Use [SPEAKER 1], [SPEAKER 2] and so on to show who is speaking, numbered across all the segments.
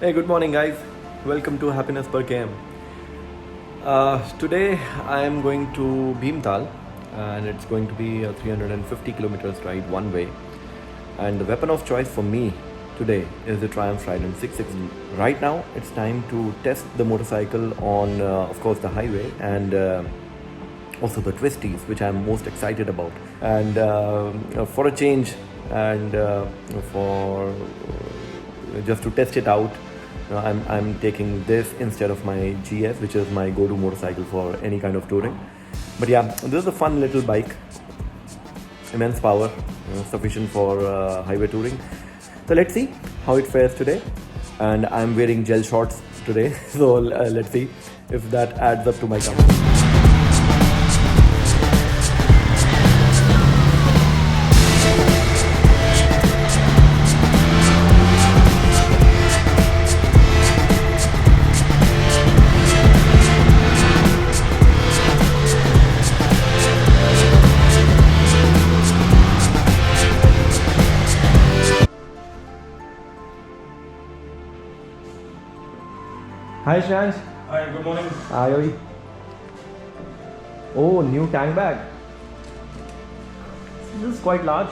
[SPEAKER 1] Hey, good morning, guys. Welcome to happinessperkm. Today I am going to Bhimtal, and it's going to be a 350 kilometers ride one way. And the weapon of choice for me today is the Triumph Trident 660. Right now, it's time to test the motorcycle on, of course, the highway and also the twisties, which I'm most excited about. And for a change, and for just to test it out, I'm taking this instead of my GS, which is my go-to motorcycle for any kind of touring. But yeah, this is a fun little bike, immense power, sufficient for highway touring. So let's see how it fares today. And I'm wearing gel shorts today, so let's see if that adds up to my comfort. Hi Shansh.
[SPEAKER 2] Hi, good morning.
[SPEAKER 1] Hi. Oh, new tank bag. This is quite large.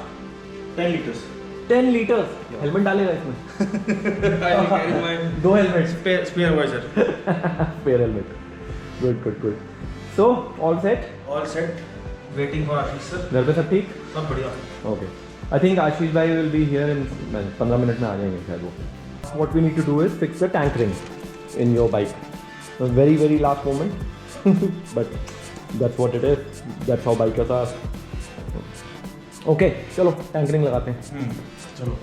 [SPEAKER 2] 10 liters.
[SPEAKER 1] 10 liters.
[SPEAKER 2] Yeah.
[SPEAKER 1] Helmet डालेगा इसमें?
[SPEAKER 2] I will carry my
[SPEAKER 1] दो helmets.
[SPEAKER 2] spare visor.
[SPEAKER 1] Spare helmet. Good. So all set?
[SPEAKER 2] All set. Waiting for Ashish sir.
[SPEAKER 1] घर पे सब ठीक?
[SPEAKER 2] सब बढ़िया.
[SPEAKER 1] Okay. I think Ashish bhai will be here in 15 minutes में आ जाएंगे शायद वो. What we need to do is fix the tank ring in your bike. So very last moment. But that's what it is. That's how bikers are. Okay, चलो tank ring लगाते हैं.
[SPEAKER 2] चलो.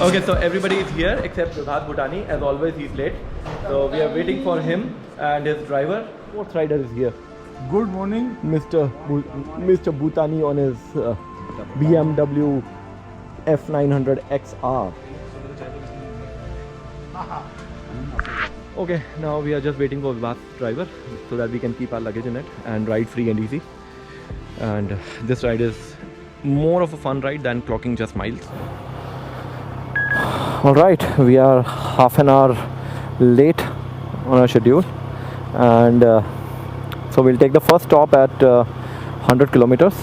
[SPEAKER 1] Okay, so everybody is here except Vibhas Bhutani. As always, he's late. So we are waiting for him and his driver. Fourth rider is here.
[SPEAKER 3] Good morning.
[SPEAKER 1] Mr. Bhutani on his BMW F900 XR. Okay, now we are just waiting for Vibhas' driver so that we can keep our luggage in it and ride free and easy. And this ride is more of a fun ride than clocking just miles. Alright, we are half an hour late on our schedule, and so we'll take the first stop at 100 kilometers,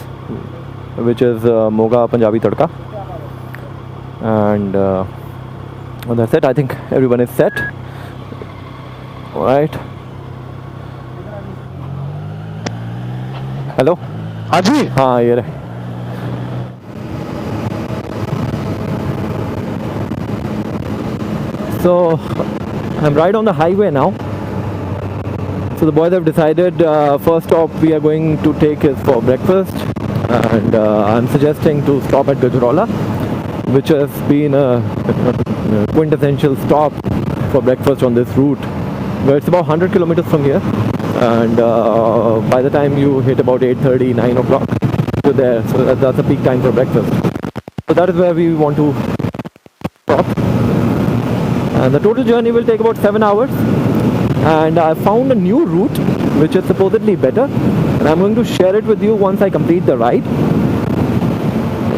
[SPEAKER 1] which is Moga Punjabi Tadka, and that's it. I think everyone is set. Alright. Hello?
[SPEAKER 3] Haji?
[SPEAKER 1] हाँ ये रहे. So I'm right on the highway now. So the boys have decided first stop we are going to take is for breakfast, and I'm suggesting to stop at Gajraula, which has been a quintessential stop for breakfast on this route, where it's about 100 kilometers from here, and by the time you hit about 8:30, 9 o'clock, you're there. So that's a peak time for breakfast. So that is where we want to stop. And the total journey will take about 7 hours, and I found a new route which is supposedly better, and I'm going to share it with you once I complete the ride.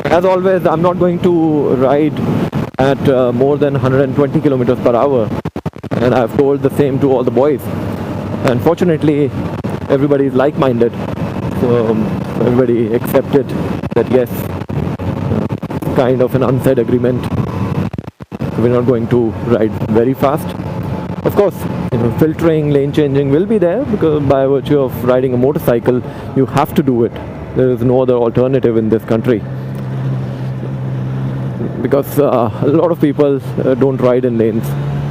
[SPEAKER 1] As always, I'm not going to ride at more than 120 kilometers per hour, and I've told the same to all the boys, and fortunately everybody is like-minded, so everybody accepted that yes, kind of an unsaid agreement. We're not going to ride very fast. Of course, filtering, lane changing will be there, because by virtue of riding a motorcycle, you have to do it. There is no other alternative in this country. Because a lot of people don't ride in lanes,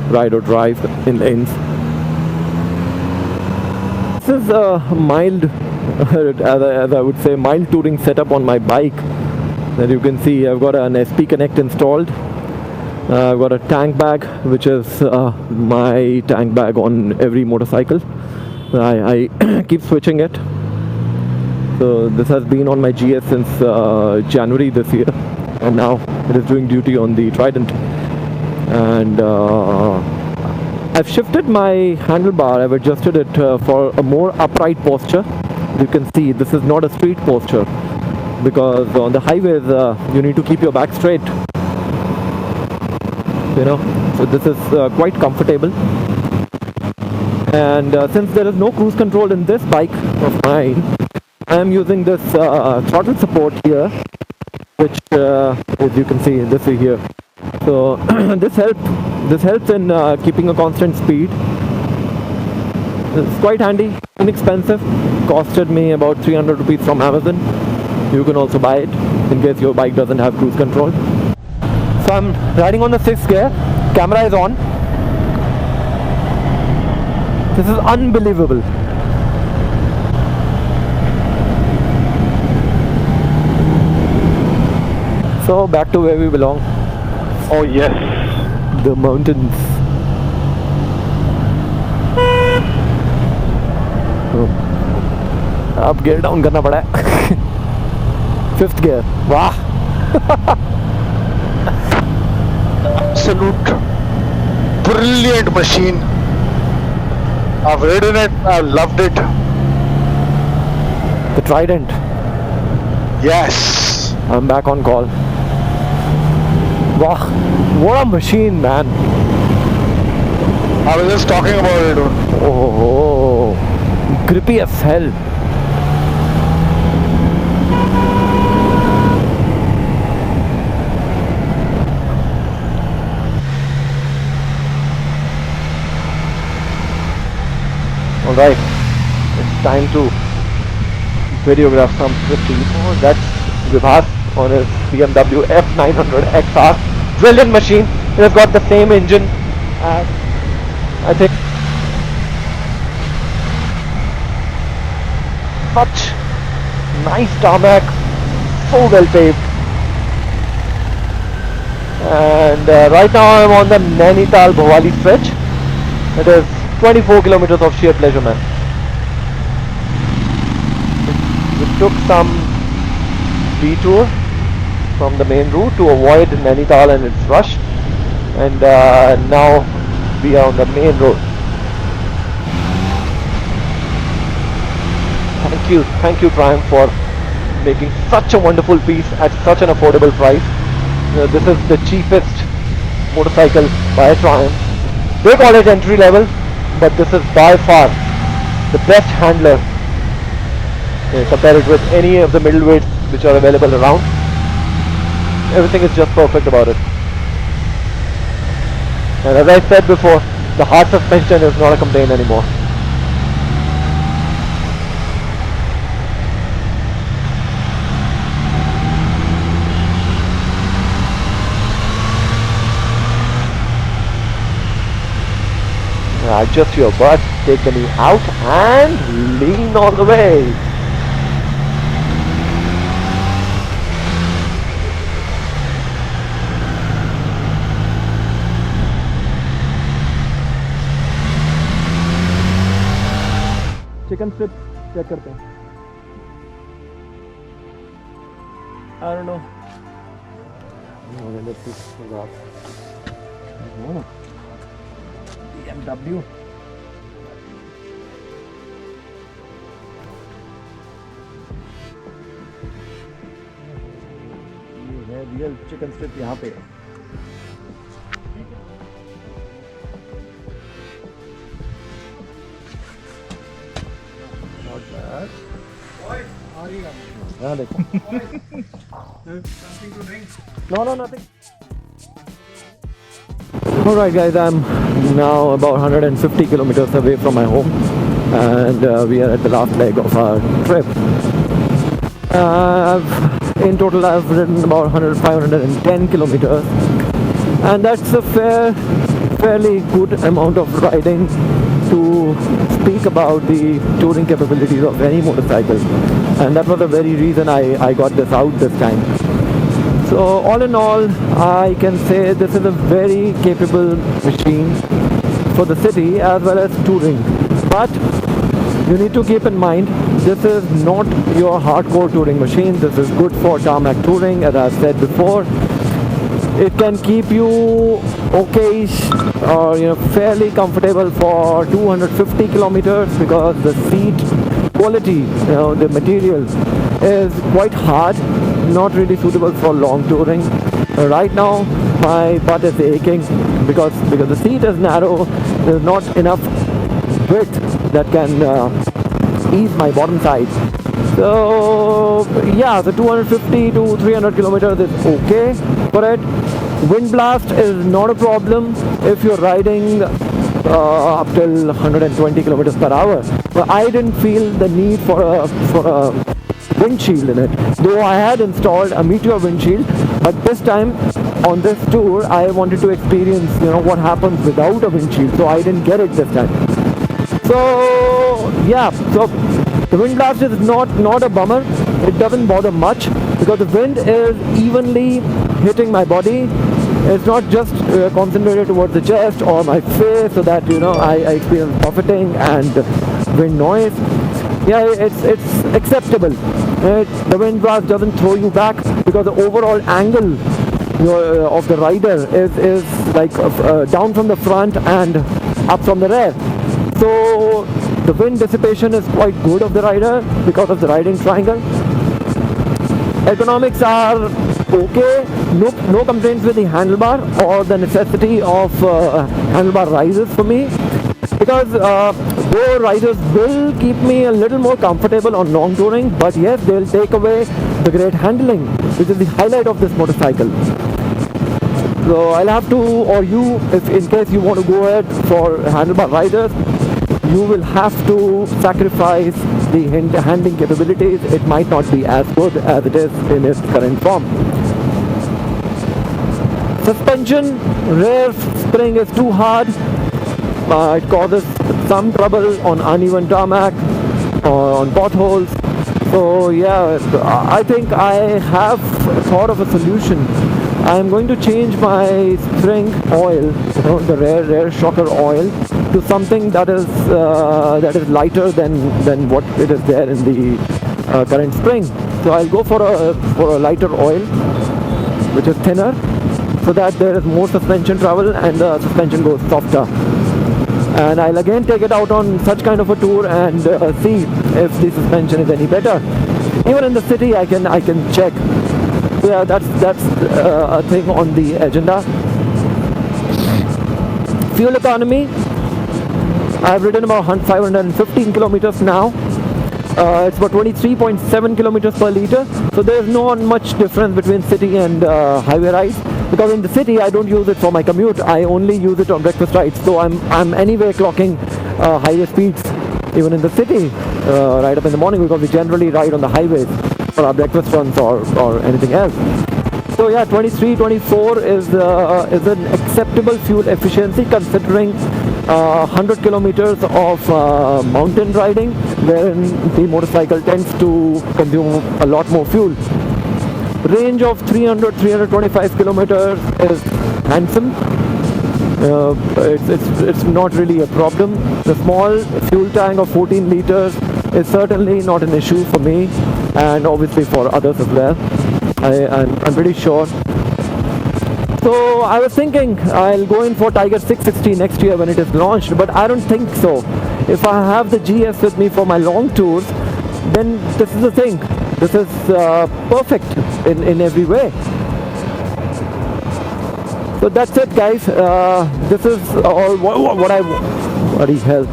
[SPEAKER 1] ride or drive in lanes. This is a mild, as I would say, mild touring setup on my bike. That you can see, I've got an SP Connect installed. I've got a tank bag, which is my tank bag on every motorcycle. I keep switching it. So this has been on my GS since January this year, and now it is doing duty on the Trident. And I've shifted my handlebar. I've adjusted it for a more upright posture. You can see this is not a street posture, because on the highways you need to keep your back straight, you know. So this is quite comfortable. And since there is no cruise control in this bike of mine, I am using this throttle support here, which as you can see, this is here. So this helps in keeping a constant speed. It's quite handy, inexpensive. Costed me about 300 rupees from Amazon. You can also buy it in case your bike doesn't have cruise control. So I'm riding on the 6th gear. Camera is on. This is unbelievable. So back to where we belong.
[SPEAKER 3] Oh yes.
[SPEAKER 1] The mountains. अब gear down करना पड़ा है. 5th gear. वाह.
[SPEAKER 3] Salute. Brilliant machine. I've ridden it. I've loved it.
[SPEAKER 1] The Trident.
[SPEAKER 3] Yes.
[SPEAKER 1] I'm back on call. Wow, what a machine, man.
[SPEAKER 3] I was just talking about it.
[SPEAKER 1] Oh, grippy as hell. Alright, it's time to videograph some 50. Oh, that's Vibhas on his BMW F900 XR. Brilliant machine. It has got the same engine as, I think, such nice tarmac, so well paved. And right now I'm on the Nainital Bhawali stretch. It is 24 kilometers of sheer pleasure, man. We took some detour from the main route to avoid Nainital and its rush, and now we are on the main road. Thank you Triumph for making such a wonderful piece at such an affordable price. This is the cheapest motorcycle by Triumph. They call it entry level, but this is by far the best handler. Compare it with any of the middleweights which are available around. Everything is just perfect about it. And as I said before, the hard suspension is not a complaint anymore. Adjust your butt, take the knee out and lean all the way. Chicken strip check करते हैं. I don't know. Let's see. BMW. ये है real chicken strip यहाँ पे. Not bad. हाँ देखो.
[SPEAKER 2] Something to drink?
[SPEAKER 1] No, nothing. Alright guys, I'm now about 150 kilometers away from my home, and we are at the last leg of our trip. In total I've ridden about 510 kilometers, and that's a fairly good amount of riding to speak about the touring capabilities of any motorcycle, and that was the very reason I got this out this time. So all in all, I can say this is a very capable machine for the city as well as touring. But you need to keep in mind, this is not your hardcore touring machine. This is good for tarmac touring, as I've said before. It can keep you okay or fairly comfortable for 250 kilometers because the seat quality, the material is quite hard, not really suitable for long touring. Right now my butt is aching because the seat is narrow. There's not enough width that can ease my bottom side. So yeah, the 250 to 300 kilometers is okay for it. Wind blast is not a problem if you're riding up till 120 kilometers per hour. But I didn't feel the need for a windshield in it, though I had installed a Meteor windshield. But this time on this tour I wanted to experience what happens without a windshield, so I didn't get it this time. So yeah, so the wind blast is not a bummer. It doesn't bother much because the wind is evenly hitting my body. It's not just concentrated towards the chest or my face, so that I experience buffeting and wind noise. Yeah, it's acceptable. The wind blast doesn't throw you back because the overall angle of the rider is like down from the front and up from the rear. So the wind dissipation is quite good of the rider because of the riding triangle. Ergonomics are okay. No complaints with the handlebar or the necessity of handlebar rises for me, because though risers will keep me a little more comfortable on long touring, but yes, they'll take away the great handling, which is the highlight of this motorcycle. So I'll have to, or you, if in case you want to go ahead for handlebar riders, you will have to sacrifice the handling capabilities. It might not be as good as it is in its current form. Suspension, rear spring is too hard. It causes some trouble on uneven tarmac, on potholes. So yeah, I think I have thought of a solution. I'm going to change my spring oil, the rear shocker oil, to something that is lighter than what it is there in the current spring. So I'll go for a lighter oil, which is thinner, so that there is more suspension travel and the suspension goes softer. And I'll again take it out on such kind of a tour and see if the suspension is any better. Even in the city, I can check. So yeah, that's a thing on the agenda. Fuel economy. I've ridden about 515 kilometers now. It's about 23.7 kilometers per liter. So there's not much difference between city and highway rides. Because in the city I don't use it for my commute. I only use it on breakfast rides. So I'm anyway clocking highway speeds even in the city right up in the morning, because we generally ride on the highways for our breakfast runs or anything else. So yeah, 23, 24 is an acceptable fuel efficiency considering 100 kilometers of mountain riding, wherein the motorcycle tends to consume a lot more fuel. Range of 325 kilometers is handsome. It's not really a problem. The small fuel tank of 14 liters is certainly not an issue for me, and obviously for others as well. I'm pretty sure. So I was thinking I'll go in for Tiger 660 next year when it is launched, but I don't think so. If I have the GS with me for my long tours, then this is the thing. This is perfect in every way. So that's it, guys. This is all what I... Bloody hell.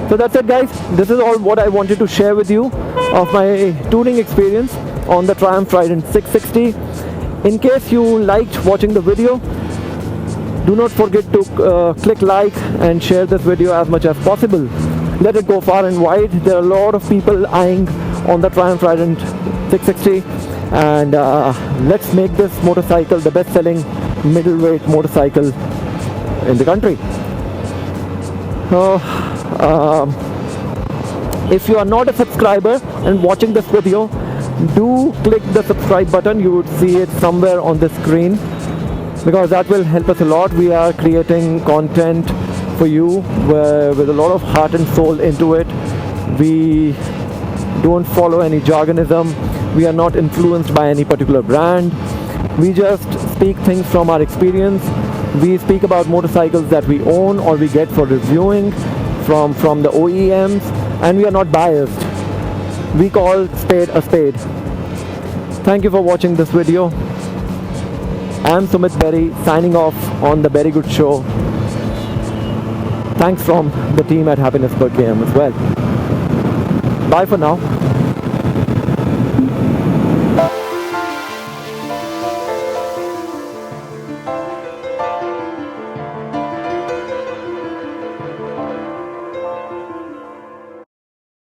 [SPEAKER 1] So that's it, guys. This is all what I wanted to share with you of my touring experience on the Triumph Trident 660. In case you liked watching the video, do not forget to click like and share this video as much as possible. Let it go far and wide. There are a lot of people eyeing on the Triumph Trident 660, and let's make this motorcycle the best-selling middleweight motorcycle in the country. If you are not a subscriber and watching this video, do click the subscribe button. You would see it somewhere on the screen, because that will help us a lot. We are creating content for you with a lot of heart and soul into it. We don't follow any jargonism. We are not influenced by any particular brand. We just speak things from our experience. We speak about motorcycles that we own or we get for reviewing from the OEMs, and we are not biased. We call spade a spade. Thank you for watching this video. I'm Sumit Berry, signing off on the Berry Good Show. Thanks from the team at happinessperkm as well. Bye for now.